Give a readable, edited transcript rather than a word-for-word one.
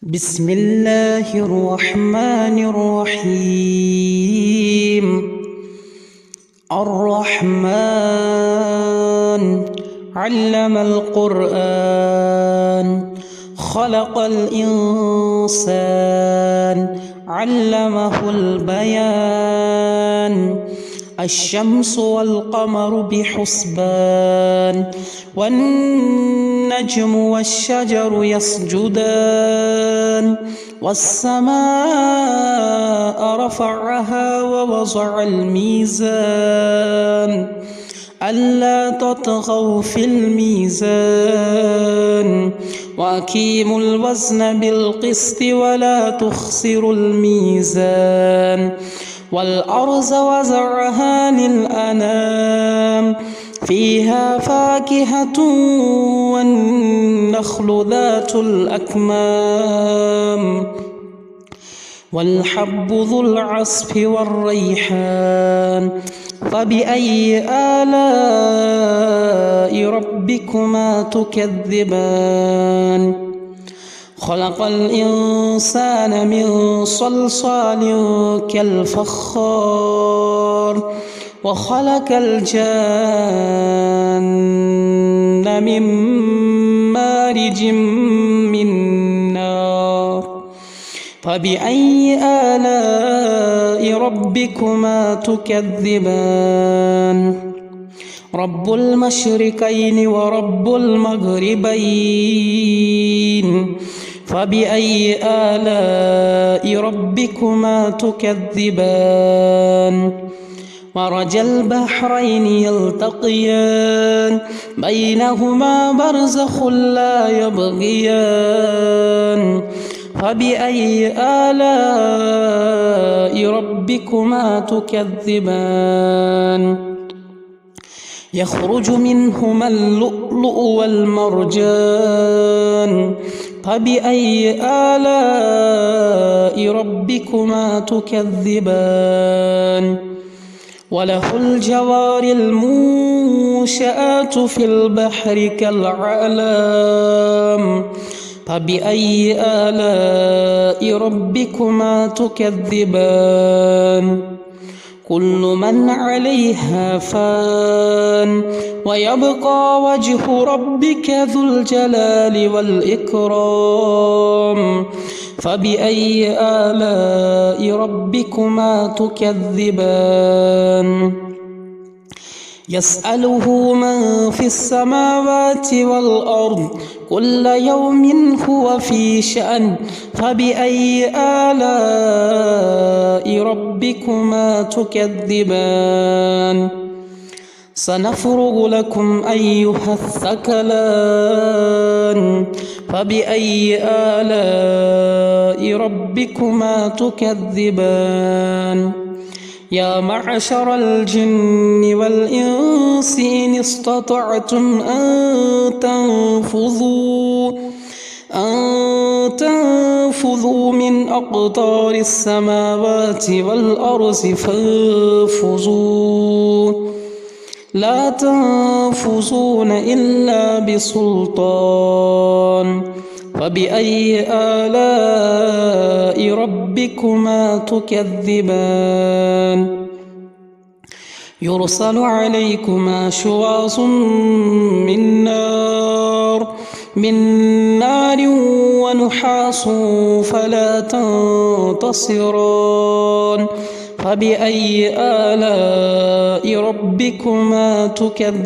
بسم الله الرحمن الرحيم. الرحمن علم القرآن، خلق الإنسان، علمه البيان. الشمس والقمر بحسبان، والنجم والشجر يسجدان. والسماء رفعها ووضع الميزان، ألا تطغوا في الميزان، وأقيموا الوزن بالقسط ولا تخسروا الميزان. والأرض وزرعها للأنام، فيها فاكهة والنخل ذات الأكمام، والحب ذو العصف والريحان. فبأي آلاء ربكما تكذبان؟ خلق الإنسان من صلصال كالفخار، وخلق الجان من مارج من نار. فبأي آلاء ربكما تكذبان؟ رب المشرقين ورب المغربين، فبأي آلاء ربكما تكذبان؟ مرج البحرين يلتقيان، بينهما برزخ لا يبغيان. فبأي آلاء ربكما تكذبان؟ يخرج منهما اللؤلؤ والمرجان، فبأي آلاء ربكما تكذبان؟ وله الجوار المنشآت في البحر كالأعلام، فبأي آلاء ربكما تكذبان؟ كل من عليها فان، ويبقى وجه ربك ذو الجلال والإكرام. فبأي آلاء ربكما تكذبان؟ يسأله من في السماوات والأرض، كل يوم هو في شأن. فبأي آلاء ربكما تكذبان؟ سنفرغ لكم أيها الثقلان، فبأي آلاء ربكما تكذبان؟ يا معشر الجن والإنس إن استطعتم أن تنفذوا من أقطار السماوات والأرض فانفذوا، لا تنفذون إلا بسلطان. فبأي آلاء ربكما تكذبان؟ يرسل عليكما شواظ من نار ونحاس فلا تنتصران. فبأي آلاء ربكما تكذبان؟